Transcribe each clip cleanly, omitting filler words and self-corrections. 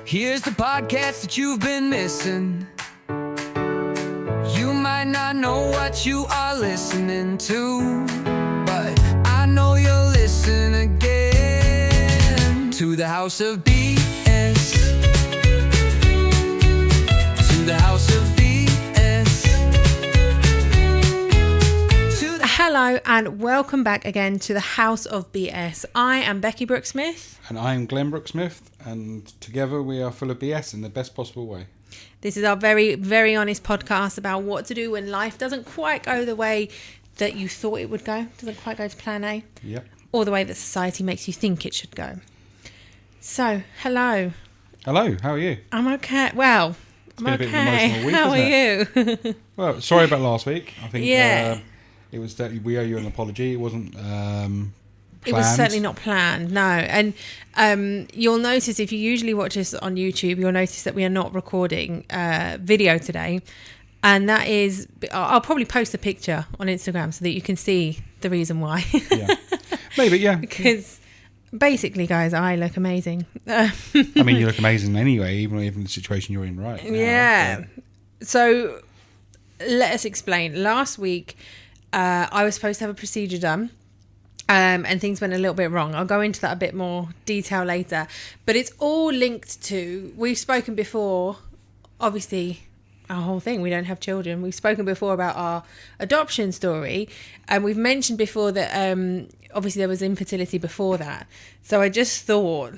Here's the podcast that you've been missing. You might not know what you are listening to, but I know you'll listen again to the House of BS. To the House of BS. Hello and welcome back again to the House of BS. I am Becky Brooksmith. And I'm Glen Brooksmith, and together we are full of BS in the best possible way. This is our very, very honest podcast about what to do when life doesn't quite go the way that you thought it would go, doesn't quite go to plan A, Yep. or the way that society makes you think it should go. So, hello. Hello, how are you? I'm okay. Well, I'm been a bit of an okay. emotional week, How are hasn't you? Well, sorry about last week. I think Yeah. it was that we owe you an apology. It wasn't planned. It was certainly not planned, no. And you'll notice, if you usually watch us on YouTube, you'll notice that we are not recording video today. And that is, I'll probably post a picture on Instagram so that you can see the reason why. Yeah. Maybe, yeah. Because basically, guys, I look amazing. I mean, you look amazing anyway, even in the situation you're in right now. Yeah. So let us explain. Last week, I was supposed to have a procedure done. And things went a little bit wrong. I'll go into that a bit more detail later. But it's all linked to, we've spoken before, obviously, our whole thing, we don't have children. We've spoken before about our adoption story. And we've mentioned before that obviously there was infertility before that. So I just thought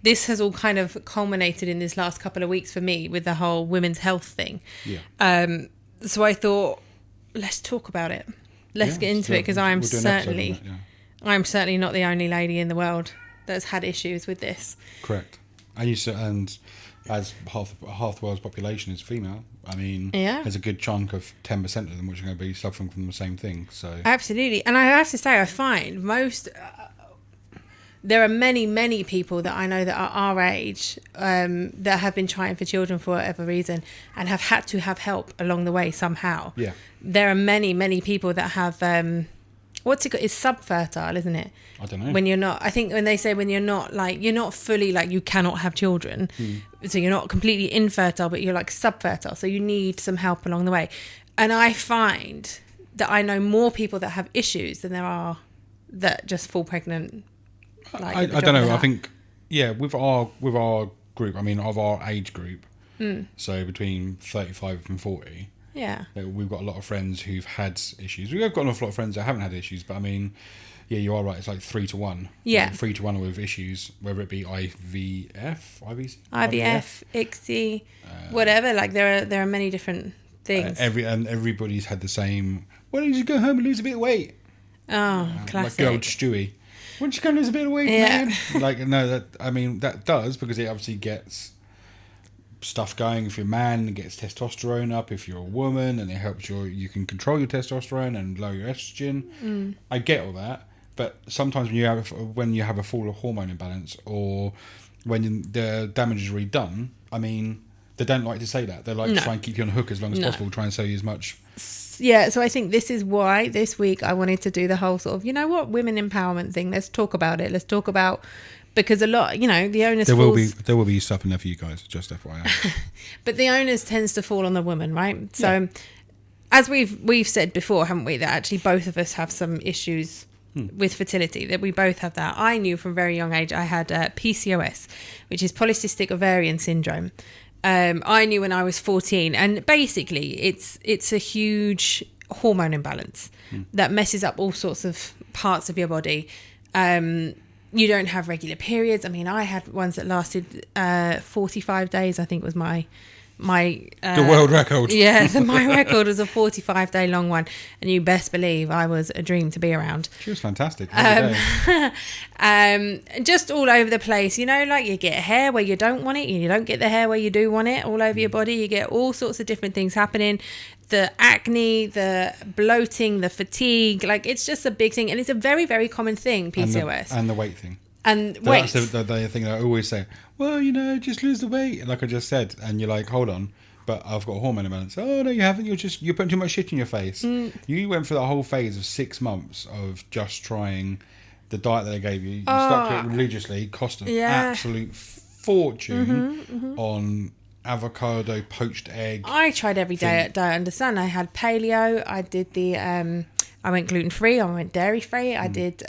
this has all kind of culminated in this last couple of weeks for me with the whole women's health thing. Yeah. So I thought, let's talk about it. Let's get into it, because I'm certainly not the only lady in the world that's had issues with this. Correct. And as half the world's population is female, I mean, Yeah. there's a good chunk of 10% of them which are going to be suffering from the same thing. So Absolutely. And I have to say, I find there are many people that I know that are our age that have been trying for children for whatever reason and have had to have help along the way somehow. Yeah. There are many people that have what's it called? It's subfertile, isn't it? I don't know. When you're not, I think when they say when you're not fully like, you cannot have children. So you're not completely infertile, but you're like subfertile. So you need some help along the way. And I find that I know more people that have issues than there are that just fall pregnant. I don't know. I think, yeah, with our group, I mean, of our age group, so between 35 and 40, yeah, we've got a lot of friends who've had issues. We've got an awful lot of friends that haven't had issues, but I mean, yeah, you are right. It's like 3 to 1. Yeah. Like 3 to 1 with issues, whether it be IVF, ICSI, whatever. Like there are many different things. Everybody's had the same. Why don't you go home and lose a bit of weight? Oh, classic. Like the old Stewie. Why don't you go and lose a bit of weight, man? Like, no, that does, because it obviously gets stuff going. If you're a man, it gets testosterone up. If you're a woman, and it helps you can control your testosterone and lower your estrogen. I get all that, but sometimes when you have a full hormone imbalance, or when the damage is already done, I mean, they don't like to say that. They like to try and keep you on the hook as long as possible, try and sell you as much. Yeah, so I think this is why this week I wanted to do the whole sort of, women empowerment thing. Let's talk about it. Let's talk about, because a lot, the onus there will be stuff in there for you guys, just FYI. But the onus tends to fall on the woman, right? So as we've said before, haven't we, that actually both of us have some issues with fertility, that we both have that. I knew from a very young age I had PCOS, which is polycystic ovarian syndrome. I knew when I was 14, and basically it's a huge hormone imbalance that messes up all sorts of parts of your body. You don't have regular periods. I mean, I had ones that lasted 45 days, I think was my the world record. Yeah, my record was a 45-day long one, and you best believe I was a dream to be around. She was fantastic. Just all over the place, like you get hair where you don't want it, and you don't get the hair where you do want it, all over your body. You get all sorts of different things happening. The acne, the bloating, the fatigue, like it's just a big thing, and it's a very, very common thing, PCOS. And the weight thing. And weight. That's the thing that I always say. Well, just lose the weight, like I just said. And you're like, hold on, but I've got a hormone imbalance. Oh, no, you haven't. You're putting too much shit in your face. You went through the whole phase of 6 months of just trying the diet that they gave you. You stuck to it religiously, cost an absolute fortune on avocado, poached egg. I tried every diet under the sun. I had paleo. I did I went gluten-free. I went dairy-free. I did,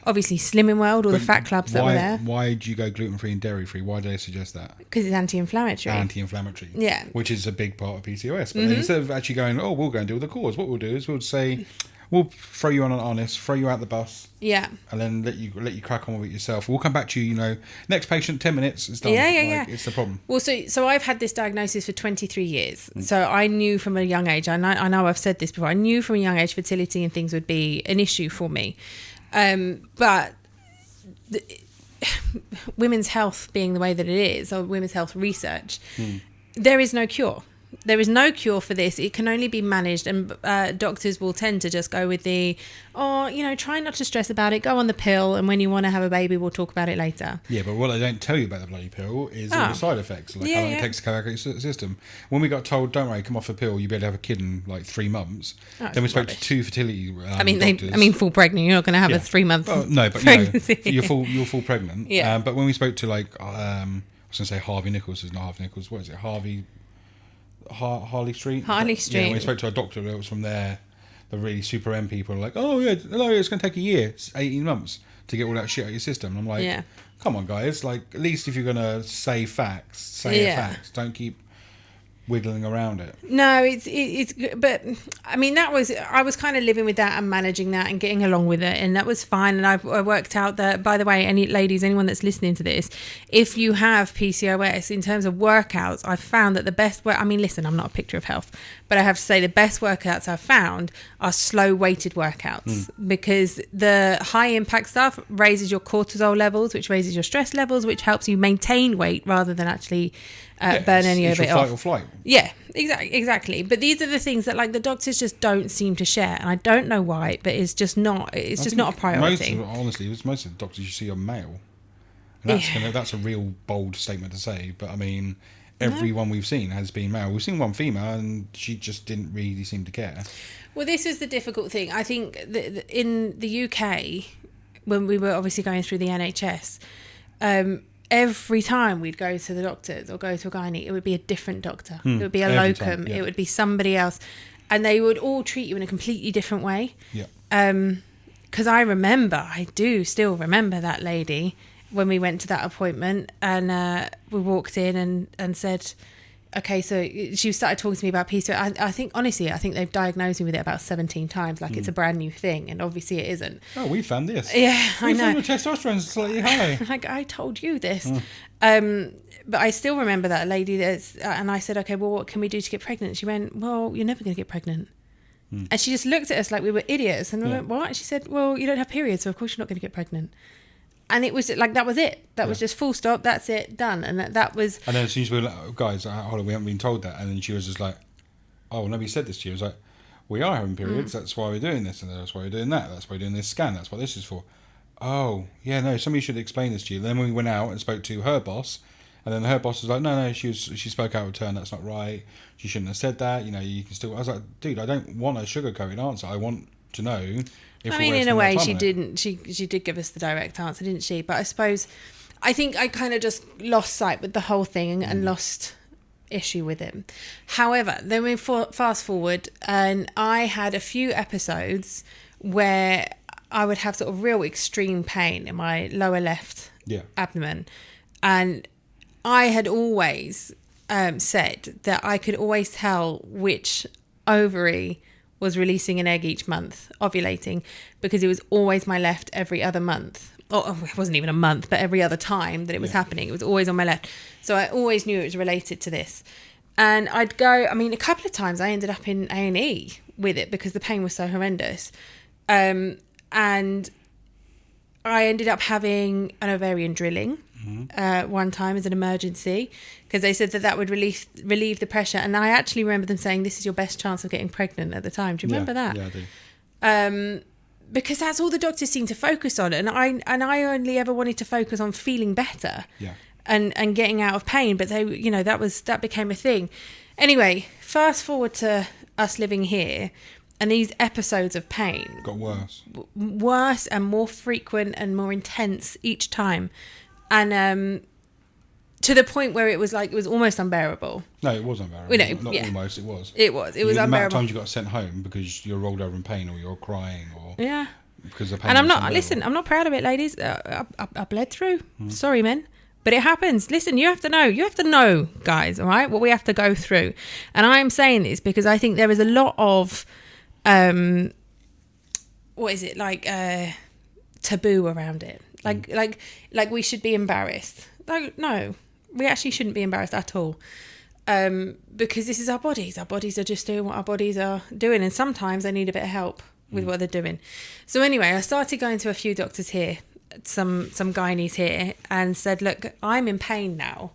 obviously, Slimming World, all the fat clubs that were there. Why did you go gluten-free and dairy-free? Why did they suggest that? Because it's anti-inflammatory. Anti-inflammatory. Yeah. Which is a big part of PCOS. But then instead of actually going, oh, we'll go and deal with the cause, what we'll do is we'll say, we'll throw you on an honest, throw you out the bus. Yeah. And then let you crack on with it yourself. We'll come back to you, next patient, 10 minutes, it's done. Yeah. It's the problem. Well, so I've had this diagnosis for 23 years. So I knew from a young age, I know I've said this before, I knew from a young age fertility and things would be an issue for me. But women's health being the way that it is, or women's health research, there is no cure. There is no cure for this. It can only be managed, and doctors will tend to just go with try not to stress about it, go on the pill, and when you want to have a baby, we'll talk about it later. Yeah, but what they don't tell you about the bloody pill is all the side effects, like how long it takes to coagulate the system. When we got told, don't worry, come off the pill, you'll be able to have a kid in like 3 months. Then we spoke to 2 fertility doctors. Full pregnant. You're not going to have a 3 month. Well, no, but pregnancy. you're full pregnant. Yeah. But when we spoke to I was going to say Harvey Nichols, is not Harvey Nichols. What is it? Harley Street. Harley Street. Yeah, when we spoke to a doctor that was from there, the really super M people are like, oh yeah, no, it's going to take a year, it's 18 months to get all that shit out of your system. And I'm like, come on guys, like at least if you're going to say facts, say a fact. Don't keep wiggling around it. No, it's but I mean I was kind of living with that and managing that and getting along with it, and that was fine. And I worked out that, by the way, anyone that's listening to this, if you have PCOS, in terms of workouts, I've found that the best work, I mean listen, I'm not a picture of health, but I have to say the best workouts I've found are slow weighted workouts, because the high impact stuff raises your cortisol levels, which raises your stress levels, which helps you maintain weight rather than actually burn any of it off. Fight or flight. Yeah, exactly. But these are the things that the doctors just don't seem to share, and I don't know why, but it's just not. It's just not a priority. Most of the doctors you see are male, and that's a real bold statement to say. But I mean, everyone we've seen has been male. We've seen one female, and she just didn't really seem to care. Well, this is the difficult thing. I think in the UK, when we were obviously going through the NHS. Every time we'd go to the doctors or go to a gynae, it would be a different doctor. It would be a locum. It would be somebody else. And they would all treat you in a completely different way. Yeah. Because I do still remember that lady when we went to that appointment, and we walked in and said, okay, so she started talking to me about PCOS. I think they've diagnosed me with it about 17 times, like it's a brand new thing, and obviously it isn't. Oh, we found this. Yeah, I know. We found your testosterone's slightly high. Like, I told you this. But I still remember that lady and I said, okay, well, what can we do to get pregnant? She went, well, you're never going to get pregnant. And she just looked at us like we were idiots. And we went, what? She said, well, you don't have periods, so of course you're not going to get pregnant. And it was like, that was it. That was just full stop. That's it. Done. And that was... And then she was like, oh, guys, hold on, we haven't been told that. And then she was just like, oh, well, nobody said this to you. I was like, we are having periods. That's why we're doing this. And that's why we're doing that. That's why we're doing this scan. That's what this is for. Oh, yeah, no, somebody should explain this to you. Then we went out and spoke to her boss. And then her boss was like, no, she spoke out of turn. That's not right. She shouldn't have said that. You can still... I was like, dude, I don't want a sugar-coated answer. I want to know... I mean, in a way, she didn't. She did give us the direct answer, didn't she? But I think I kind of just lost sight with the whole thing and lost issue with it. However, then we fast forward, and I had a few episodes where I would have sort of real extreme pain in my lower left abdomen, and I had always said that I could always tell which ovary was releasing an egg each month, ovulating, because it was always my left every other month. Oh, it wasn't even a month, but every other time that it was happening, it was always on my left. So I always knew it was related to this. And I'd go, a couple of times I ended up in A&E with it because the pain was so horrendous. And I ended up having an ovarian drilling one time as an emergency, because they said that would relieve the pressure. And I actually remember them saying, this is your best chance of getting pregnant at the time. Do you remember that? Yeah, I do. Because that's all the doctors seem to focus on. And I only ever wanted to focus on feeling better and getting out of pain. But they, that became a thing. Anyway, fast forward to us living here, and these episodes of pain got worse and more frequent and more intense each time. And to the point where it was almost unbearable. No, it was unbearable. You know, Not yeah. almost, it was. It was The amount of unbearable. times you got sent home because you're rolled over in pain or you're crying or Yeah. because the pain. And I'm was not, unbearable. listen, I'm not proud of it, ladies. I bled through. Sorry, men. But it happens. Listen, you have to know, guys, all right, what we have to go through. And I'm saying this because I think there is a lot of, taboo around it. Like we should be embarrassed. Like, no, we actually shouldn't be embarrassed at all. Because this is our bodies. Our bodies are just doing what our bodies are doing. And sometimes they need a bit of help with what they're doing. So anyway, I started going to a few doctors here, some gynaes here, and said, look, I'm in pain now.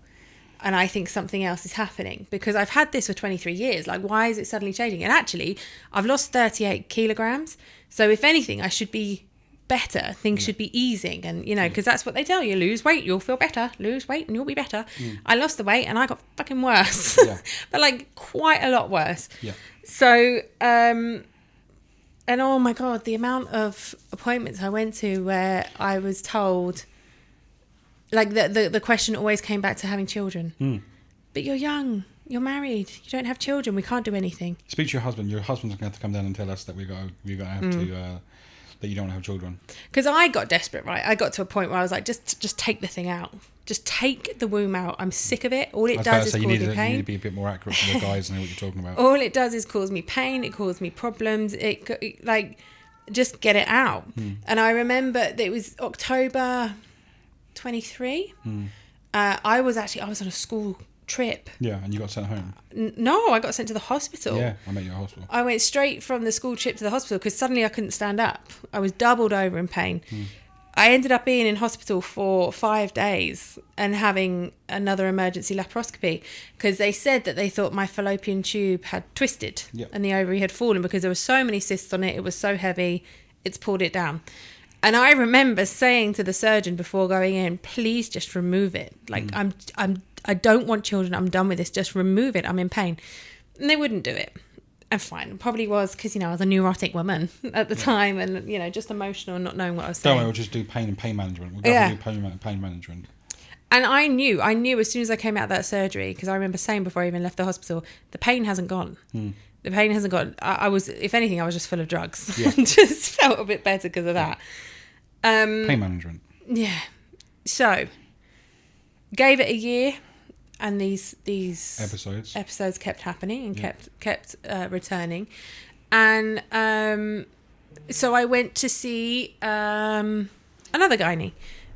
And I think something else is happening because I've had this for 23 years. Like, why is it suddenly changing? And actually, I've lost 38 kilograms. So if anything, I should be better. Things should be easing. And, you know, because that's what they tell you. Lose weight, you'll feel better. Lose weight and you'll be better. I lost the weight and I got fucking worse. Yeah. But like quite a lot worse. Yeah. So, and oh my God, the amount of appointments I went to where I was told, like the question always came back to having children. But you're young, you're married, you don't have children, we can't do anything. Speak to your husband. Your husband's going to have to come down and tell us that we're going to have to, that you don't have children. Because I got desperate, right? I got to a point where I was like, just take the thing out. Just take the womb out. I'm sick of it. All it does is cause me you need pain. to be a bit more accurate for the guys and know what you're talking about. All it does is cause me pain. It causes me problems. It like, just get it out. And I remember that it was October 23. I was on a school trip. Yeah, and you got sent home. No, I got sent to the hospital. Yeah, I met you at hospital. I went straight from the school trip to the hospital because suddenly I couldn't stand up. I was doubled over in pain. I ended up being in hospital for 5 days and having another emergency laparoscopy because they said that they thought my fallopian tube had twisted and the ovary had fallen because there were so many cysts on it. It was so heavy, it's pulled it down. And I remember saying to the surgeon before going in, please just remove it. Like, I don't want children. I'm done with this. Just remove it. I'm in pain. And they wouldn't do it. And fine. Probably was because, you know, I was a neurotic woman at the time and, you know, just emotional and not knowing what I was saying. Don't worry, we'll just do pain and pain management. We'll definitely do pain management. And I knew as soon as I came out of that surgery, because I remember saying before I even left the hospital, the pain hasn't gone. The pain hasn't gone. I was, if anything, I was just full of drugs. Yeah. Just felt a bit better because of that. Pain management. Yeah. So, gave it a year, and these episodes kept happening and kept returning, and so I went to see another gynae.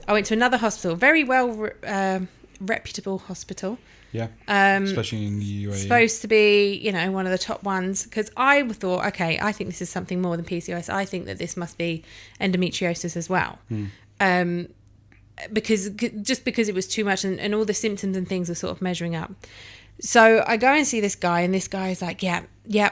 I went to another hospital, very well reputable hospital. Yeah. Especially in the UAE. Supposed to be, you know, one of the top ones. Because I thought, okay, I think this is something more than PCOS. I think that this must be endometriosis as well. Because it was too much and all the symptoms and things were sort of measuring up. So I go and see this guy, and this guy is like, yeah,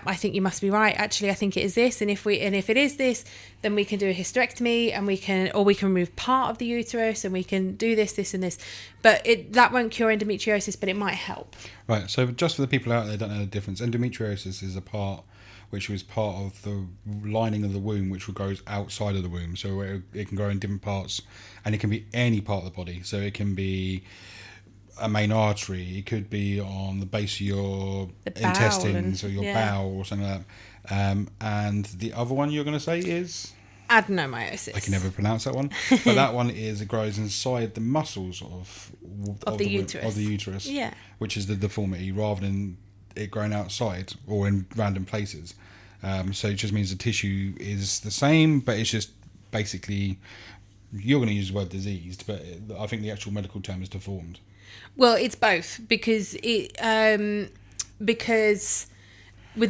I think you must be right. Actually, I think it is this. And if it is this, then we can do a hysterectomy and we can remove part of the uterus and we can do this, and this. But that won't cure endometriosis, but it might help. Right. So just for the people out there that don't know the difference, endometriosis is a part which was part of the lining of the womb, which goes outside of the womb. So it can grow in different parts, and it can be any part of the body. So it can be a main artery, it could be on the base of your intestines or your bowel or something like that. And the other one you're going to say is? Adenomyosis. I can never pronounce that one. But that one it grows inside the muscles of the uterus. Yeah. Which is the deformity, rather than it growing outside or in random places. So it just means the tissue is the same, but it's just basically, you're going to use the word diseased, but I think the actual medical term is deformed. Well, it's both because with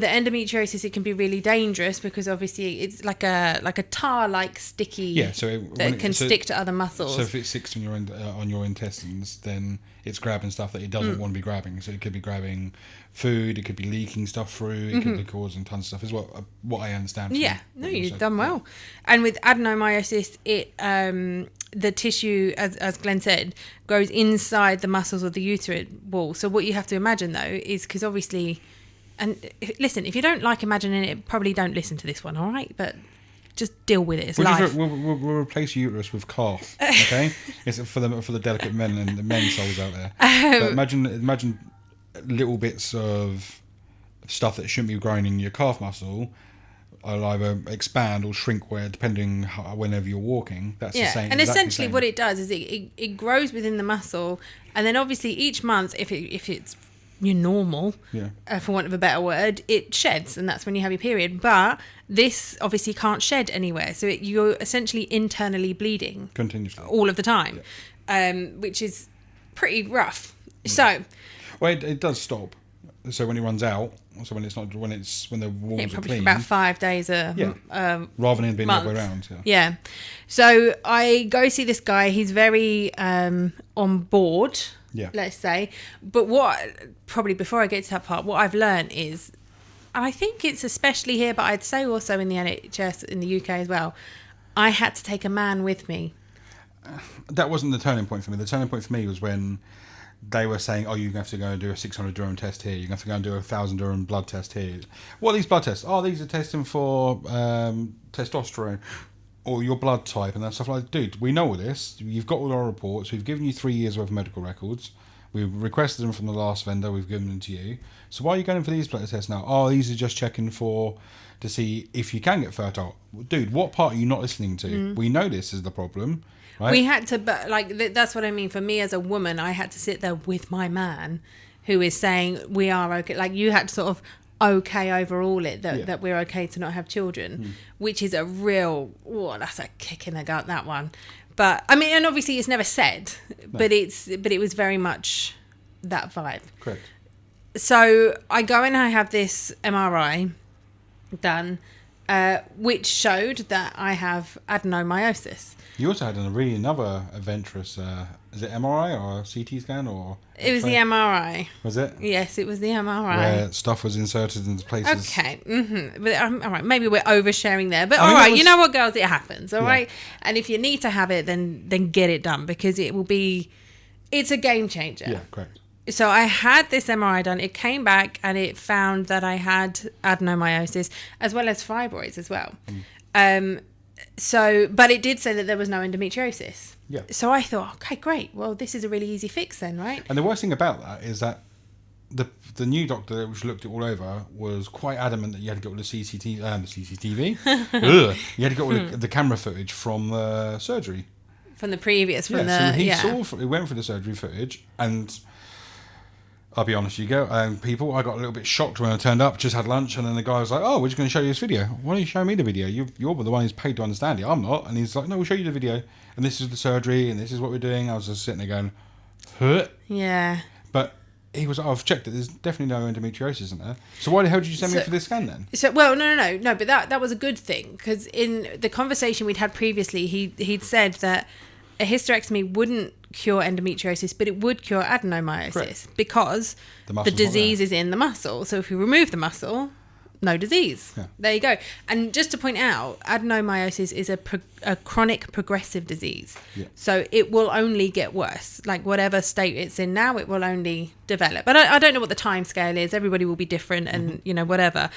the endometriosis it can be really dangerous because obviously it's like a tar-like sticky that can stick to other muscles. So if it sticks on your intestines, then it's grabbing stuff that it doesn't want to be grabbing. So it could be grabbing food, it could be leaking stuff through, it could be causing tons of stuff. Is what I understand. Yeah, no, you've done well. And with adenomyosis, the tissue, as Glen said, grows inside the muscles of the uterine wall. So what you have to imagine, though, is because obviously, and listen, if you don't like imagining it, probably don't listen to this one, all right? But just deal with it. It's We'll, life. we'll replace uterus with calf. Okay, it's for the delicate men and the men souls out there. But imagine little bits of stuff that shouldn't be growing in your calf muscle. I'll either expand or shrink depending whenever you're walking. That's the same. And exactly essentially what it does is it grows within the muscle, and then obviously each month, if it's your normal, for want of a better word, it sheds, and that's when you have your period. But this obviously can't shed anywhere, so you're essentially internally bleeding continuously all of the time, which is pretty rough. So, well, it does stop. So when it runs out, so when the walls are probably clean, for about 5 days rather than being the other way around. Yeah. So I go see this guy. He's very on board. Yeah. Let's say. But what probably before I get to that part, what I've learned is, and I think it's especially here, but I'd say also in the NHS in the UK as well, I had to take a man with me. That wasn't the turning point for me. The turning point for me was when they were saying, "Oh, you're going to have to go and do a 600 dirham test here. You're going to have to go and do a 1,000 dirham blood test here." What are these blood tests? Oh, these are testing for testosterone or your blood type and that stuff. Like, dude, we know all this. You've got all our reports. We've given you 3 years worth of medical records. We've requested them from the last vendor. We've given them to you. So why are you going for these blood tests now? Oh, these are just checking to see if you can get fertile. Dude, what part are you not listening to? We know this is the problem. Right? We had to, but that's what I mean. For me as a woman, I had to sit there with my man, who is saying we are okay. Like, you had to sort of overall it that we're okay to not have children, which is a real that's a kick in the gut, that one. But I mean, and obviously it's never said, but it was very much that vibe. Correct. So I go and I have this MRI done, which showed that I have adenomyosis. You also had another adventurous, is it MRI or CT scan or? It was the MRI. Was it? Yes, it was the MRI. Where stuff was inserted into places. Okay. But all right, maybe we're oversharing there. But all right, you know what, girls, it happens. All right. And if you need to have it, then get it done, because it's a game changer. Yeah, correct. So I had this MRI done. It came back and it found that I had adenomyosis as well as fibroids as well. But it did say that there was no endometriosis. Yeah. So I thought, okay, great. Well, this is a really easy fix then, right? And the worst thing about that is that the new doctor, which looked it all over, was quite adamant that you had to get all the CCTV. Ugh. You had to get all the camera footage from the surgery. From the previous, He went for the surgery footage, and I'll be honest, I got a little bit shocked when I turned up, just had lunch, and then the guy was like, "Oh, we're just going to show you this video. Why don't you show me the video? You're the one who's paid to understand it. I'm not." And he's like, "No, we'll show you the video. And this is the surgery, and this is what we're doing." I was just sitting there going, "Huh?" Yeah. But he was, "I've checked it. There's definitely no endometriosis in there. So why the hell did you send me for this scan then?" So, well, no. But that was a good thing, because in the conversation we'd had previously, he'd said that a hysterectomy wouldn't cure endometriosis, but it would cure adenomyosis. Correct. Because the disease is in the muscle. So if you remove the muscle, no disease. Yeah. There you go. And just to point out, adenomyosis is a chronic progressive disease. Yeah. So it will only get worse. Like, whatever state it's in now, it will only develop. But I don't know what the time scale is. Everybody will be different and, whatever.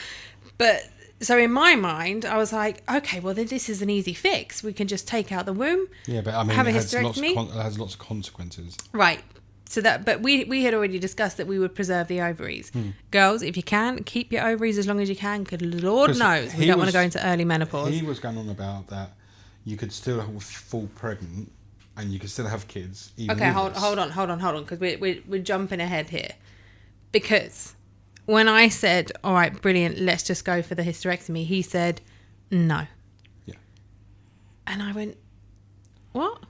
But so in my mind, I was like, okay, well, then this is an easy fix. We can just take out the womb. Yeah, but I mean, have a hysterectomy. It has lots of consequences. Right. So but we had already discussed that we would preserve the ovaries. Girls, if you can, keep your ovaries as long as you can, because Lord knows we don't want to go into early menopause. He was going on about that you could still fall pregnant and you could still have kids. Okay, hold on, because we're jumping ahead here. Because when I said, all right, brilliant, let's just go for the hysterectomy, he said, no. Yeah. And I went, what?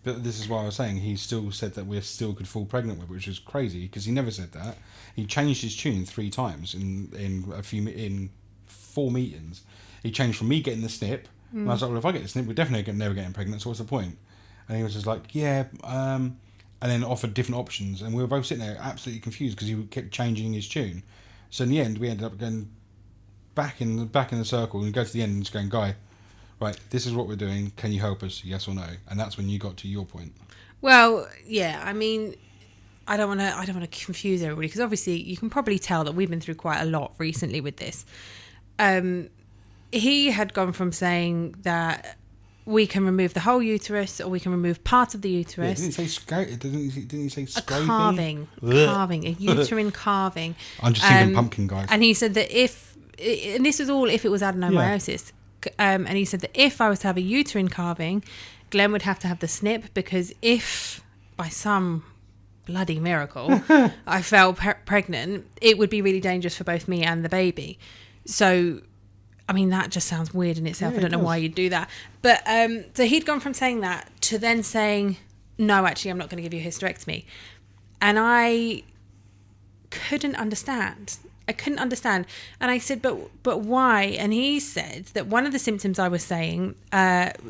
But this is why I was saying he still said that we still could fall pregnant with, which is crazy, because he never said that. He changed his tune 3 times in 4 meetings. He changed from me getting the snip, and I was like, well, if I get the snip, we're definitely never getting pregnant, so what's the point? And he was just like, yeah, and then offered different options, and we were both sitting there absolutely confused because he kept changing his tune. So in the end, we ended up going back in the circle and go to the end and just going, Guy, right, this is what we're doing. Can you help us? Yes or no? And that's when you got to your point. Well, yeah. I mean, I don't want to confuse everybody, because obviously you can probably tell that we've been through quite a lot recently with this. he had gone from saying that we can remove the whole uterus or we can remove part of the Yeah, uterus. didn't he say A scraping? carving, a uterine carving. I'm just thinking pumpkin, guys. And he said that and this was all if it was adenomyosis, and he said that if I was to have a uterine carving, Glen would have to have the snip, because if by some bloody miracle I fell pregnant, it would be really dangerous for both me and the baby. So, I mean, that just sounds weird in itself. Yeah, I don't know why you'd do that. But so he'd gone from saying that to then saying, no, actually, I'm not going to give you a hysterectomy. And I couldn't understand. And I said, but why? And he said that one of the symptoms I was saying,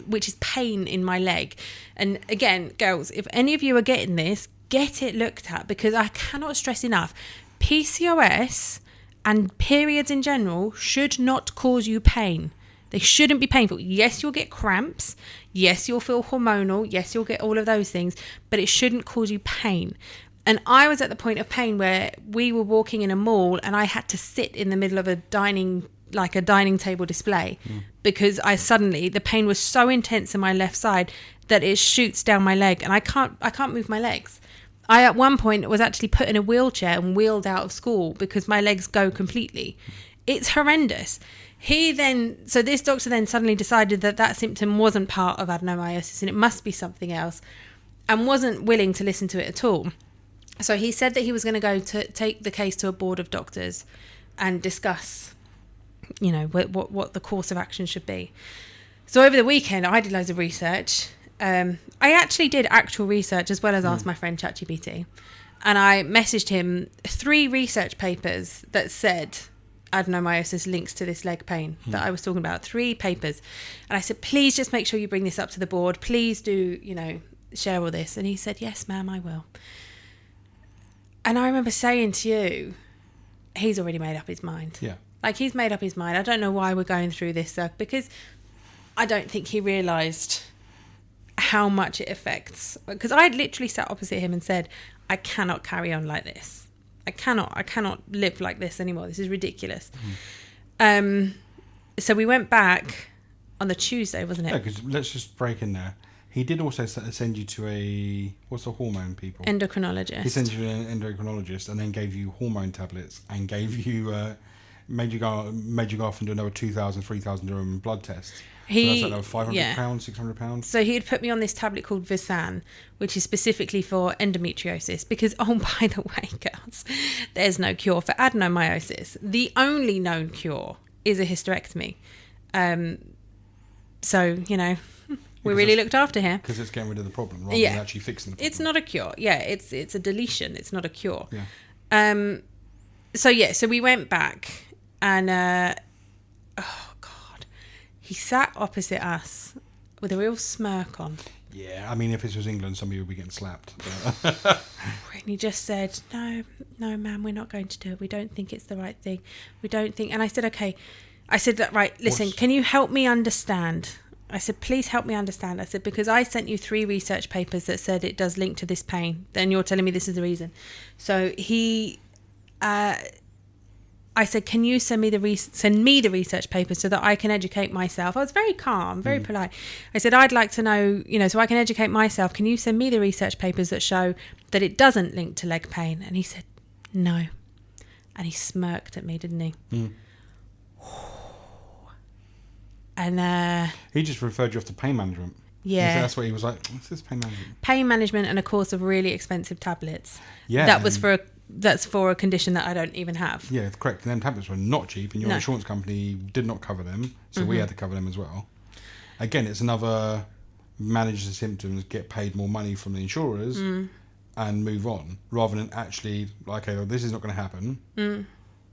which is pain in my leg. And again, girls, if any of you are getting this, get it looked at, because I cannot stress enough, PCOS and periods in general should not cause you pain. They shouldn't be painful. Yes, you'll get cramps. Yes, you'll feel hormonal. Yes, you'll get all of those things, but it shouldn't cause you pain. And I was at the point of pain where we were walking in a mall and I had to sit in the middle of a dining table display, because the pain was so intense in my left side that it shoots down my leg, and I can't move my legs. I at one point was actually put in a wheelchair and wheeled out of school because my legs go completely. It's horrendous. So this doctor then suddenly decided that symptom wasn't part of adenomyosis and it must be something else, and wasn't willing to listen to it at all. So he said that he was going to go to take the case to a board of doctors and discuss, what the course of action should be. So over the weekend, I did loads of research. I actually did actual research as well as asked my friend ChatGPT. And I messaged him 3 research papers that said adenomyosis links to this leg pain that I was talking about. 3 papers. And I said, please just make sure you bring this up to the board. Please do, share all this. And he said, yes, ma'am, I will. And I remember saying to you, he's already made up his mind. Yeah. Like, he's made up his mind. I don't know why we're going through this, because I don't think he realised how much it affects. Because I had literally sat opposite him and said, I cannot carry on like this. I cannot live like this anymore. This is ridiculous. So we went back on the Tuesday, wasn't it? Yeah, because let's just break in there. He did also send you to what's the hormone people? Endocrinologist. He sent you to an endocrinologist and then gave you hormone tablets and gave you, made you go off and do another 2,000, 3,000 dirham blood tests. So that's like £500, £600. So he'd put me on this tablet called Visan, which is specifically for endometriosis, because, oh, by the way, girls, there's no cure for adenomyosis. The only known cure is a hysterectomy. So, we really looked after him. Because it's getting rid of the problem rather than actually fixing the problem. It's not a cure. Yeah, it's a deletion. It's not a cure. Yeah. So we went back and, oh, God, he sat opposite us with a real smirk on. Yeah, I mean, if this was England, somebody would be getting slapped. And he just said, no, ma'am, we're not going to do it. We don't think it's the right thing. We don't think. And I said, okay. I said, right, listen, can you help me understand? I said, please help me understand. I said, because I sent you 3 research papers that said it does link to this pain. Then you're telling me this is the reason. So I said, can you send me the research papers so that I can educate myself? I was very calm, very polite. I said, I'd like to know, so I can educate myself. Can you send me the research papers that show that it doesn't link to leg pain? And he said, no. And he smirked at me, didn't he? And he just referred you off to pain management. Yeah. So that's what he was like, what's this pain management? Pain management and a course of really expensive tablets. Yeah. That's for a condition that I don't even have. Yeah, correct. And them tablets were not cheap, and your insurance company did not cover them, so we had to cover them as well. Again, it's another manage the symptoms, get paid more money from the insurers, and move on, rather than actually, okay, well, this is not going to happen,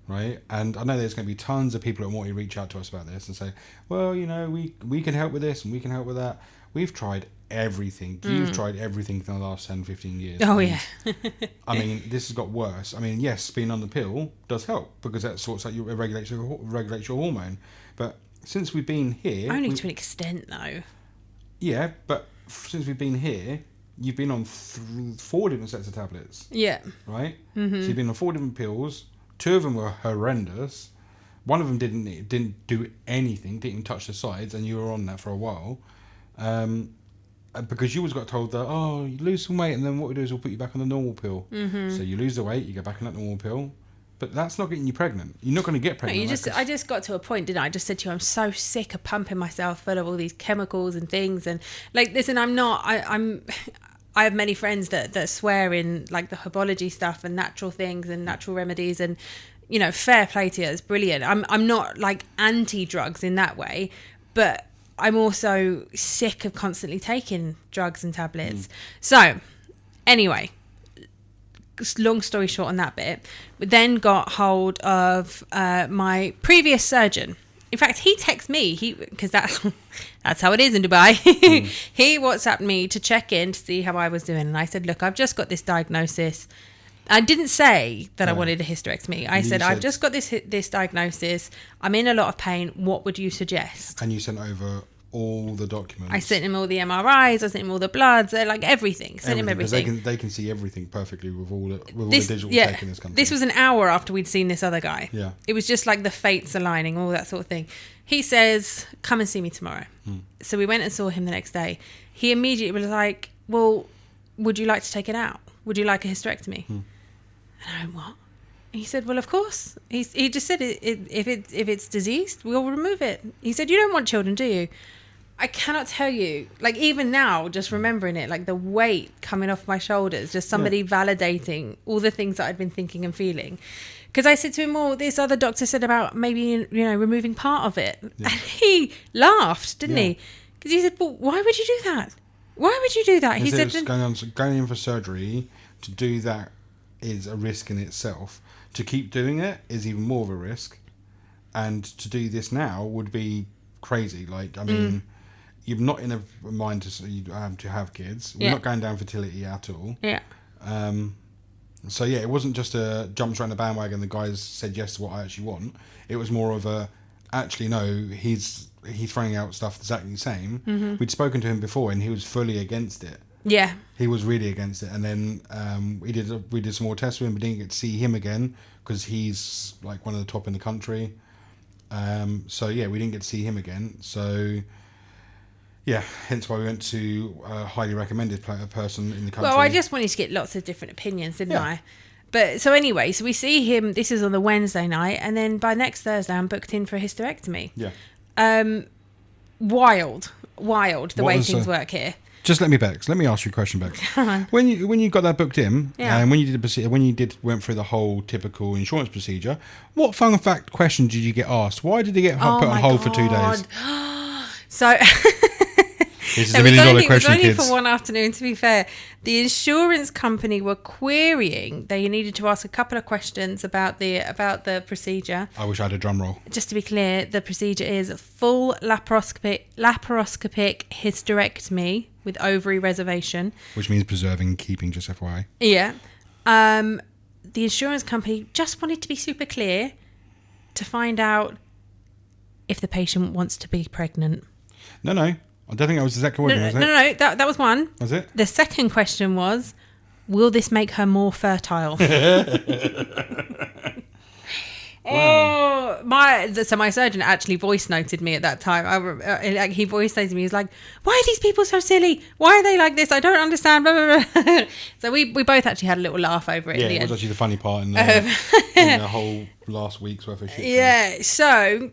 right? And I know there's going to be tons of people that want to reach out to us about this and say, well, we can help with this and we can help with that. We've tried everything. You've tried everything for the last 10, 15 years. Oh, yeah. I mean, this has got worse. I mean, yes, being on the pill does help because that sorts out it regulates your hormone. But since we've been here... Only to an extent, though. Yeah, but since we've been here, you've been on 4 different sets of tablets. Yeah. Right? So you've been on 4 different pills. 2 of them were horrendous. One of them didn't do anything, didn't even touch the sides, and you were on that for a while. Because you always got told that, oh, you lose some weight, and then what we do is we'll put you back on the normal pill. Mm-hmm. So you lose the weight, you go back on that normal pill. But that's not getting you pregnant. You're not going to get pregnant. No, I just got to a point, didn't I? I just said to you, I'm so sick of pumping myself full of all these chemicals and things. And like, listen, I have many friends that swear in like the herbology stuff and natural things and natural remedies, and you know, fair play to you, it's brilliant. I'm not like anti-drugs in that way, but I'm also sick of constantly taking drugs and tablets. So anyway, long story short on that bit, we then got hold of my previous surgeon. In fact, he texted me, because that's how it is in Dubai. He WhatsApped me to check in to see how I was doing. And I said, look, I've just got this diagnosis. I didn't say that I wanted a hysterectomy. I said, I've just got this diagnosis. I'm in a lot of pain. What would you suggest? And you sent over all the documents. I sent him all the MRIs. I sent him all the bloods. Like everything. Sent him everything. They can see everything perfectly with all the digital tech in this country. This was an hour after we'd seen this other guy. Yeah. It was just like the fates aligning, all that sort of thing. He says, come and see me tomorrow. So we went and saw him the next day. He immediately was like, well, would you like to take it out? Would you like a hysterectomy? And I went, what? He said, well, of course. He just said, if it's diseased, we'll remove it. He said, you don't want children, do you? I cannot tell you, like even now, just remembering it, like the weight coming off my shoulders, just somebody validating all the things that I'd been thinking and feeling. Because I said to him, well, this other doctor said about maybe, you know, removing part of it. Yeah. And he laughed, didn't he? Because he said, well, why would you do that? Why would you do that? He said, going in for surgery to do that is a risk in itself. To keep doing it is even more of a risk. And to do this now would be crazy. Like, I mean... You're not in a mind to have kids. We're not going down fertility at all. Yeah. So yeah, it wasn't just a jumps around the bandwagon. The guys said yes to what I actually want. It was more of a, actually no, he's throwing out stuff exactly the same. Mm-hmm. We'd spoken to him before, and he was fully against it. Yeah. He was really against it, and then we did some more tests with him, but didn't get to see him again because he's like one of the top in the country. So yeah, we didn't get to see him again. So. Yeah, hence why we went to a highly recommended person in the country. Well, I just wanted to get lots of different opinions, didn't I? But so anyway, so we see him. This is on the Wednesday night, and then by next Thursday, I'm booked in for a hysterectomy. Yeah. Wild the way things work here. Just let me ask you a question, Bex. When you got that booked in, and when you did the procedure, went through the whole typical insurance procedure, what fun fact question did you get asked? Why did they get put on hold for 2 days? So. This is $1 million question, kids. It was only for one afternoon, to be fair. The insurance company were querying. They needed to ask a couple of questions about the procedure. I wish I had a drum roll. Just to be clear, the procedure is full laparoscopic hysterectomy with ovary reservation. Which means preserving, keeping, just FYI. Yeah. The insurance company just wanted to be super clear to find out if the patient wants to be pregnant. No. I don't think that was the second wording, was it? No, that was one. Was it? The second question was, will this make her more fertile? Oh, my surgeon actually voice noted me at that time. He voice noted me. He was like, why are these people so silly? Why are they like this? I don't understand. Blah, blah, blah. So we both actually had a little laugh over it. Yeah, it was actually the funny part in the whole last week's worth of shit. Yeah, so...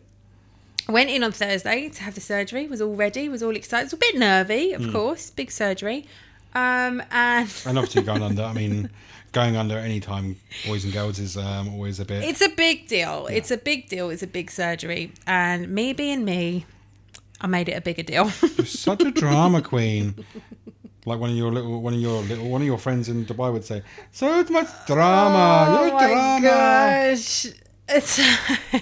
Went in on Thursday to have the surgery, was all ready, was all excited. Was a bit nervy, of course, big surgery. And obviously going under, I mean, going under any time, boys and girls, is always a bit... It's a big deal. Yeah. It's a big deal. It's a big surgery. And me being me, I made it a bigger deal. You're such a drama queen. Like one of your friends in Dubai would say, so much drama. You're drama. Gosh. So,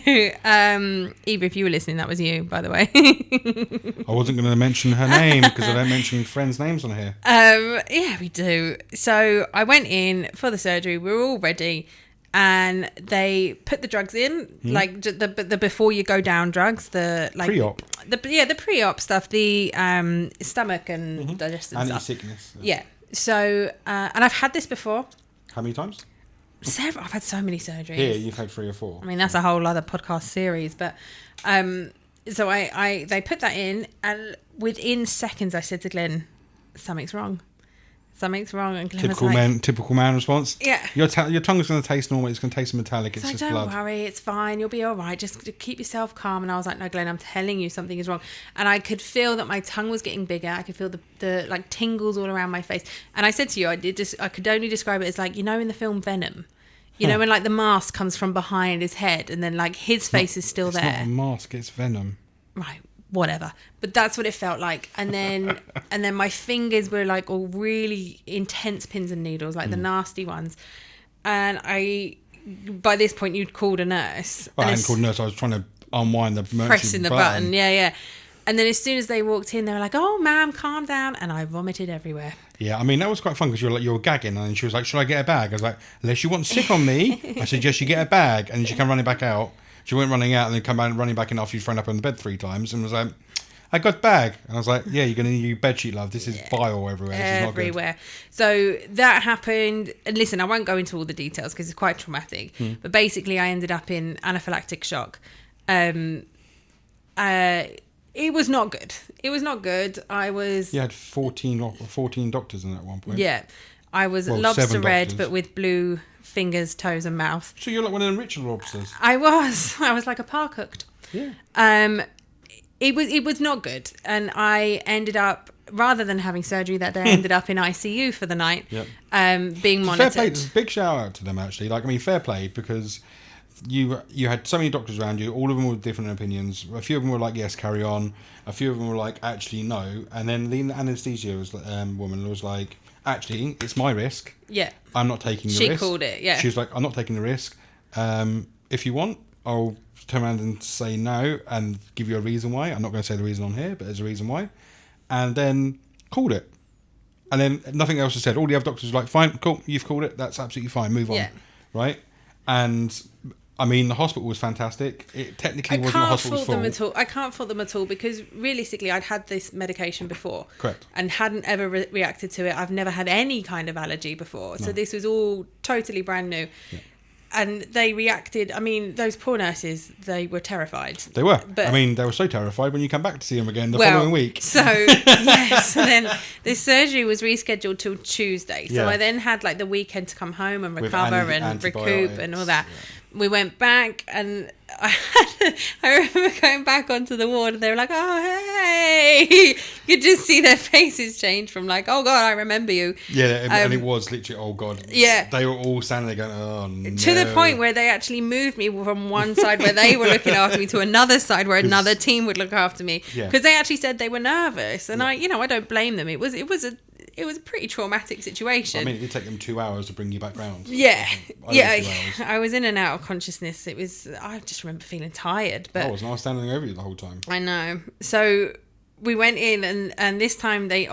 Eva, if you were listening, that was you, by the way. I wasn't going to mention her name because I don't mention friends' names on here. Yeah, we do. So I went in for the surgery. We were all ready, and they put the drugs in, like the before you go down drugs, the like pre-op. The pre-op stuff, the stomach and digestive stuff. Anti-sickness. Yeah. So and I've had this before. How many times? Several. I've had so many surgeries. Here, you've had 3 or 4. I mean, that's a whole other podcast series, but so they put that in, and within seconds I said to Glenn, something's wrong, and Glenn Typical was like, typical man response. Yeah. Your tongue is going to taste normal. It's going to taste metallic. It's so just don't blood. worry, it's fine, you'll be all right, just keep yourself calm. And I was like, no, Glenn, I'm telling you something is wrong. And I could feel that my tongue was getting bigger. I could feel the like tingles all around my face. And I said to you, I could only describe it as like, in the film Venom, when like the mask comes from behind his head and then like his face is still there. It's not a mask, it's venom. Right, whatever. But that's what it felt like. And then my fingers were like all really intense pins and needles, like the nasty ones. And by this point, you'd called a nurse. Well, I hadn't called a nurse. I was trying to unwind the emergency pressing the button. Yeah. And then as soon as they walked in, they were like, "Oh, ma'am, calm down." And I vomited everywhere. Yeah, I mean, that was quite fun because you were gagging, and she was like, "Should I get a bag?" I was like, "Unless you want sick on me, I suggest you get a bag." And she came running back out. She went running out and then come back running back in after you'd thrown up on the bed 3 times and was like, "I got bag." And I was like, "Yeah, you're going to need your bedsheet, love. This is bile everywhere. This is not good." Everywhere. So that happened. And listen, I won't go into all the details because it's quite traumatic. But basically, I ended up in anaphylactic shock. It was not good. I was... You had 14 doctors in at one point. Yeah. I was Well, lobster 7 red, doctors. but with blue fingers, toes and mouth. So you're like one of them Richard lobsters. I was like a par cooked. Yeah. It was not good. And I ended up, rather than having surgery that day, I ended up in ICU for the night, Yep. being Fair monitored. play. Big shout out to them, actually. Like, I mean, fair play, because you had so many doctors around you. All of them with different opinions. A few of them were like, "Yes, carry on." A few of them were like, "Actually, no." And then the anaesthesia woman was like, "Actually, it's my risk. Yeah. I'm not taking the She risk." called it, yeah. She was like, "I'm not taking the risk. If you want, I'll turn around and say no and give you a reason why. I'm not going to say the reason on here, but there's a reason why." And then called it. And then nothing else was said. All the other doctors were like, "Fine, cool, you've called it. That's absolutely fine. Move on." Yeah. Right? And I mean, the hospital was fantastic. It technically wasn't a hospital's fault. I can't fault them at all because realistically, I'd had this medication before. Correct. And hadn't ever reacted to it. I've never had any kind of allergy before. So this was all totally brand new. Yeah. And they reacted. I mean, those poor nurses, they were terrified. They were. But, I mean, they were so terrified when you come back to see them again the following week. So, yes. And then this surgery was rescheduled till Tuesday. So Yeah. I then had like the weekend to come home and With recover and recoup and all that. Yeah. We went back and I remember going back onto the ward and they were like, "Oh, hey." You could just see their faces change from like, "Oh, God, I remember you." Yeah, and it was literally, "Oh, God." Yeah. They were all standing there going, "Oh, no." To the point where they actually moved me from one side where they were looking after me to another side where another team would look after me. Yeah. Because they actually said they were nervous. And I don't blame them. It was a pretty traumatic situation. I mean, it did take them 2 hours to bring you back round. Yeah. Over 2 Yeah. hours. I was in and out of consciousness. I just remember feeling tired. But I was standing over you the whole time. I know. So we went in and this time they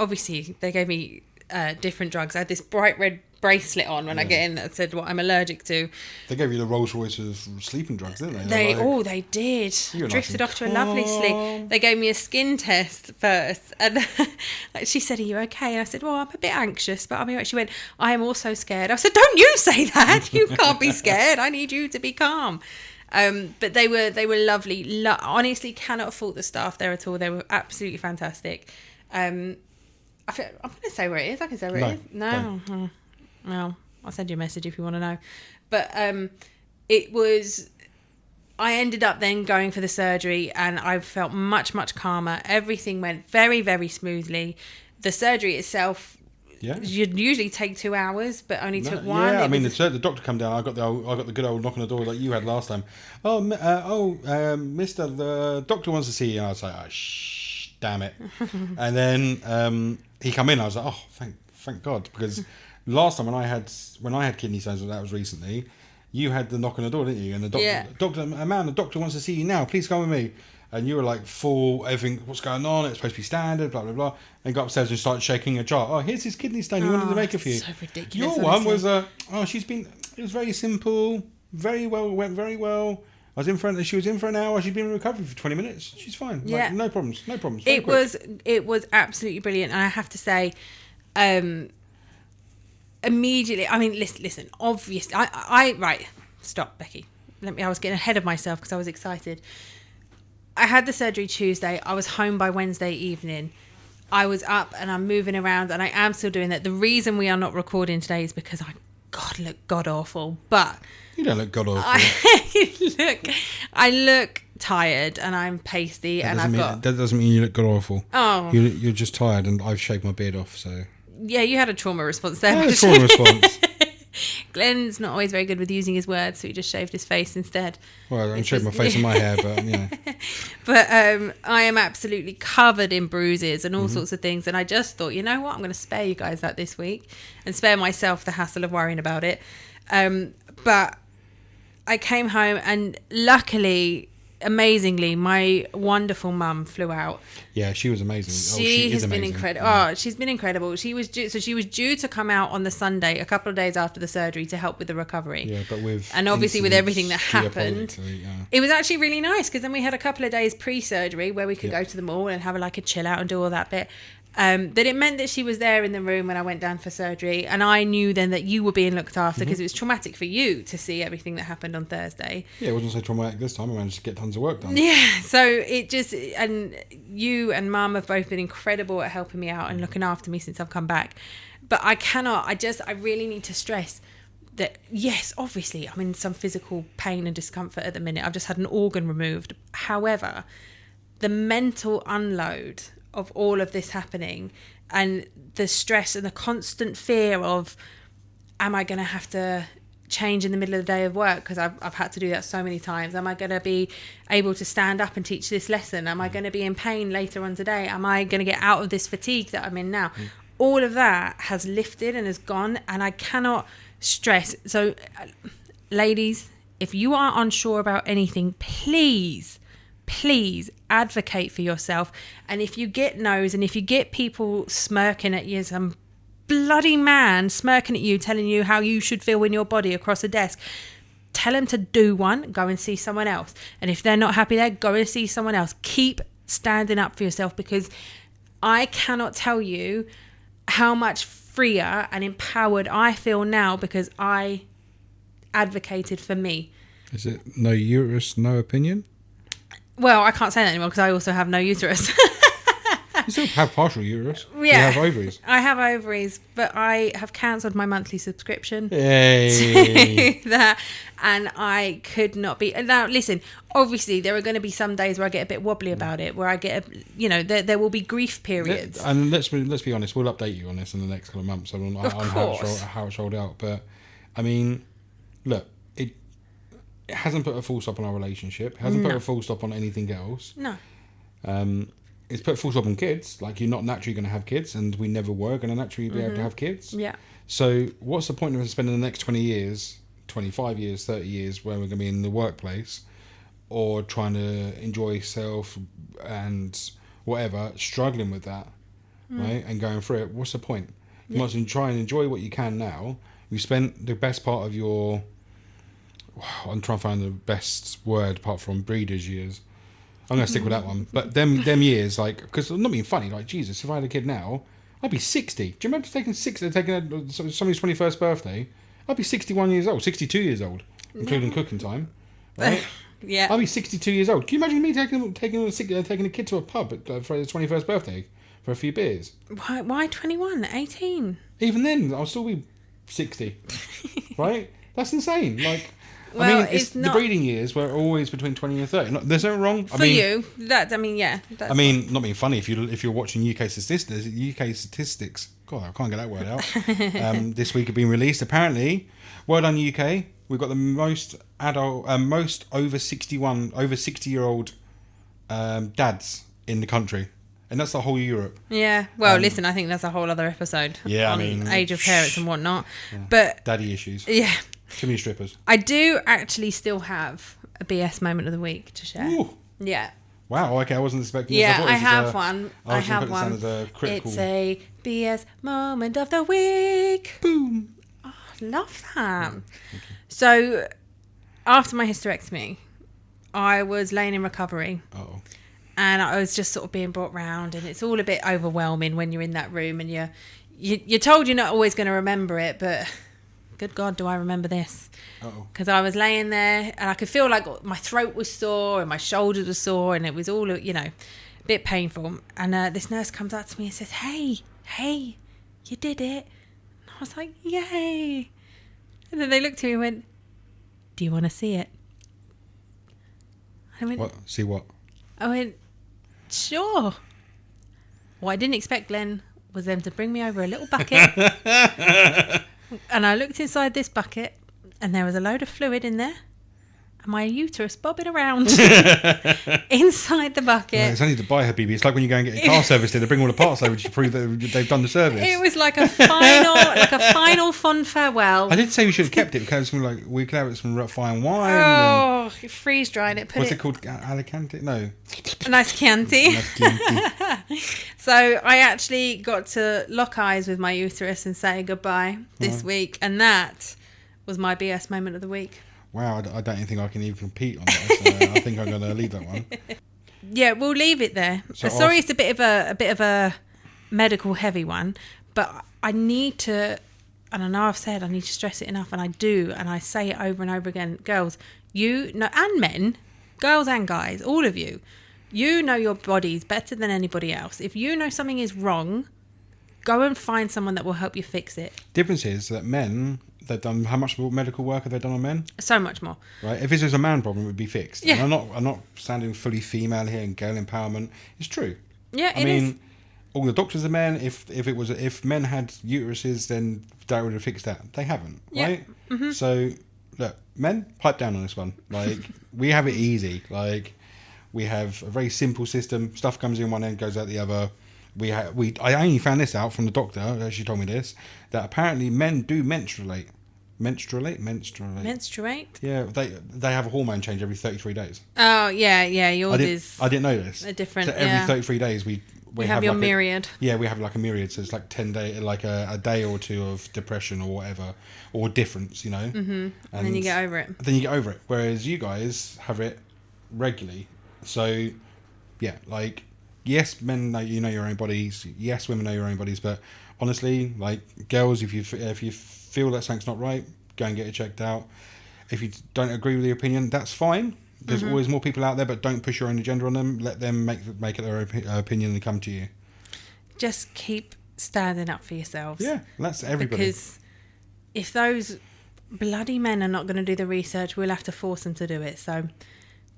gave me different drugs. I had this bright red bracelet on when I get in that said what I'm allergic to. They gave you the Rolls Royce of sleeping drugs, didn't They they? did. You were Drifted nice off to a and lovely calm. sleep. They gave me a skin test first, and she said, "Are you okay?" And I said, "Well, I'm a bit anxious, but I mean," she went, "I am also scared." I said, "Don't you say that? You can't be scared. I need you to be calm." But they were lovely. Honestly, cannot fault the staff there at all. They were absolutely fantastic. I'm going to say where it is. I can say where it is. No. Well, I'll send you a message if you want to know. But I ended up then going for the surgery and I felt much, much calmer. Everything went very, very smoothly. The surgery itself, you'd usually take 2 hours, but only took one. Yeah, I mean, the doctor come down. I got the good old knock on the door like you had last time. Mister, the doctor wants to see you. And I was like, "Oh, damn it." And then he come in. I was like, "Oh, thank God," because last time when I had kidney stones, that was recently, you had the knock on the door, didn't you? And the doctor wants to see you now. Please come with me. And you were like full, everything, what's going on? It's supposed to be standard, blah, blah, blah. And got upstairs and started shaking a jar. "Oh, here's his kidney stone. You wanted to make it for you." So ridiculous. Your one was, it was very simple, went very well. She was in for an hour. She'd been in recovery for 20 minutes. She's fine. Yeah. Like, no problems. It was absolutely brilliant. And I have to say, immediately, I mean, listen, obviously, I right, stop, Becky. I was getting ahead of myself because I was excited. I had the surgery Tuesday. I was home by Wednesday evening. I was up and I'm moving around, and I am still doing that. The reason we are not recording today is because I look god awful, but You don't look god awful. I look tired and I'm pasty, That doesn't mean you look god awful. Oh. You're just tired, and I've shaved my beard off, so. Yeah, you had a trauma response there. I had a trauma response. Glen's not always very good with using his words, so he just shaved his face instead. Well, I shaved my face and my hair, but But I am absolutely covered in bruises and all sorts of things, and I just thought, you know what, I'm going to spare you guys that this week and spare myself the hassle of worrying about it. But I came home, and luckily, amazingly, my wonderful mum flew out. Yeah, she was amazing. She has been amazing. incredible. Oh, she's been incredible. She was due to come out on the Sunday, a couple of days after the surgery, to help with the recovery. Yeah, but and obviously with everything that happened, yeah. it was actually really nice because then we had a couple of days pre-surgery where we could go to the mall and have a chill out and do all that bit. That it meant that she was there in the room when I went down for surgery, and I knew then that you were being looked after because it was traumatic for you to see everything that happened on Thursday. Yeah, it wasn't so traumatic this time. I managed to get tons of work done. Yeah, so it just, and you and Mum have both been incredible at helping me out and looking after me since I've come back. But I really need to stress that, yes, obviously I'm in some physical pain and discomfort at the minute. I've just had an organ removed. However, the mental unload of all of this happening and the stress and the constant fear of, am I going to have to change in the middle of the day of work because I've had to do that so many times? Am I going to be able to stand up and teach this lesson? Am I going to be in pain later on today? Am I going to get out of this fatigue that I'm in now? All of that has lifted and has gone, and I cannot stress. So ladies, if you are unsure about anything, please advocate for yourself. And if you get no's, and if you get people smirking at you, some bloody man smirking at you, telling you how you should feel in your body across a desk, tell them to do one, go and see someone else. And if they're not happy there, go and see someone else. Keep standing up for yourself, because I cannot tell you how much freer and empowered I feel now because I advocated for me. Is it no uterus, no opinion? Well, I can't say that anymore because I also have no uterus. You still have partial uterus. Yeah. You have ovaries. I have ovaries, but I have cancelled my monthly subscription Hey. to that, and I could not be. Now, listen, obviously there are going to be some days where I get a bit wobbly about it, where I get, there will be grief periods. And let's be honest, we'll update you on this in the next couple of months on how it's rolled out. But, I mean, look, it hasn't put a full stop on our relationship. It hasn't put a full stop on anything else. No. It's put a full stop on kids. Like, you're not naturally going to have kids, and we never were going to naturally be able to have kids. Yeah. So what's the point of spending the next 20 years, 25 years, 30 years where we're going to be in the workplace or trying to enjoy yourself and whatever, struggling with that, right, and going through it? What's the point? You might as well try and enjoy what you can now. You spent the best part of your... I'm trying to find the best word apart from breeders' years. I'm going to stick with that one. But them years, like, because I'm not being funny, like, Jesus, if I had a kid now, I'd be 60. Do you remember taking somebody's 21st birthday? I'd be 61 years old, 62 years old, including cooking time. Right? Yeah. I'd be 62 years old. Can you imagine me taking a kid to a pub for his 21st birthday for a few beers? Why 21? 18? Even then, I'll still be 60. Right? That's insane. Like... Well, I mean, it's not... the breeding years were always between 20 and 30. There's nothing wrong. For you, yeah. That's not being funny. If you're watching UK statistics. God, I can't get that word out. This week have been released. Apparently, well done UK. We've got the most over 60-year-old dads in the country, and that's the whole Europe. Yeah. Well, listen, I think that's a whole other episode. Yeah, on age of parents and whatnot. Yeah. But daddy issues. Yeah. Too many strippers. I do actually still have a BS moment of the week to share. Ooh. Yeah. Wow, okay, I wasn't expecting this. Yeah, I have one. Critical... It's a BS moment of the week. Boom. Oh, love that. So, after my hysterectomy, I was laying in recovery. And I was just sort of being brought round, and it's all a bit overwhelming when you're in that room and you're told you're not always going to remember it, but good God, do I remember this? Because I was laying there and I could feel like my throat was sore and my shoulders were sore and it was all, you know, a bit painful. And this nurse comes up to me and says, hey, you did it. And I was like, yay. And then they looked at me and went, do you want to see it? I went, What? See what? I went, sure. What I didn't expect, Glen, was them to bring me over a little bucket. And I looked inside this bucket and there was a load of fluid in there. And my uterus bobbing around inside the bucket. It's only to buy her baby. It's like when you go and get your car serviced, they bring all the parts over to prove that they've done the service. It was like a final fond farewell. I did say we should have kept it because we could have some fine wine. Oh, freeze dried it. What's it called? Alicante? No. A nice Chianti. Nice Chianti. So I actually got to lock eyes with my uterus and say goodbye this week, and that was my BS moment of the week. Wow, I don't even think I can even compete on that. So I think I'm going to leave that one. Yeah, we'll leave it there. So sorry, it's a bit of a medical heavy one, but I need to, and I know I've said I need to stress it enough, and I do, and I say it over and over again. Girls, you know, and men, girls and guys, all of you, you know your bodies better than anybody else. If you know something is wrong, go and find someone that will help you fix it. Difference is that men, they've done, how much medical work have they done on men? So much more. Right. If this was a man problem, it would be fixed. Yeah. And I'm not sounding fully female here and girl empowerment. It's true. Yeah, I mean, all the doctors are men. If men had uteruses, then that would have fixed that. They haven't, Yeah. right? Mm-hmm. So look, men, pipe down on this one. Like we have it easy. Like we have a very simple system. Stuff comes in one end, goes out the other. I only found this out from the doctor. She told me this, that apparently men do menstruate. Menstruate. Yeah, they have a hormone change every 33 days. Oh yeah, yours is. I didn't know this. A different. So every 33 days we have your myriad. We have like a myriad. So it's like 10 day, like a day or two of depression or whatever, or difference, you know. Mm-hmm. And then you get over it. Whereas you guys have it regularly. So yeah, like. Yes, men know your own bodies. Yes, women know your own bodies. But honestly, like girls, if you feel that something's not right, go and get it checked out. If you don't agree with the opinion, that's fine. There's always more people out there, but don't push your own agenda on them. Let them make it their opinion and come to you. Just keep standing up for yourselves. Yeah, that's everybody. Because if those bloody men are not going to do the research, we'll have to force them to do it. So.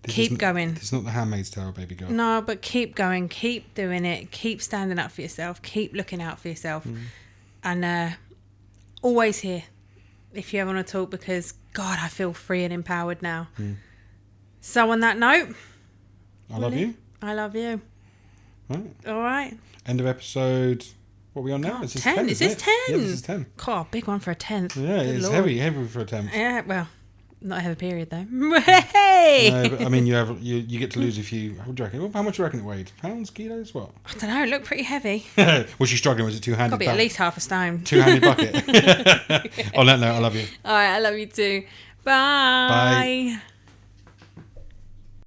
Keep going. It's not the Handmaid's Tale, baby girl. No, but keep going. Keep doing it. Keep standing up for yourself. Keep looking out for yourself. And always here if you ever want to talk, because, God, I feel free and empowered now. So on that note... I love you. I love you. Right. All right. End of episode... What are we on now? God, Is this 10? Is this 10? Yeah, this is 10. God, big one for a 10th. Yeah, Good it's Lord. heavy for a 10th. Yeah, well... Not have a period though. Hey! No, but I mean, you get to lose a few. What do you reckon? How much do you reckon it weighed? Pounds, kilos, what? I don't know. It looked pretty heavy. Was she struggling? Was it two-handed? Got to be at least half a stone. Two-handed bucket. On that note, I love you. All right, I love you too. Bye. Bye.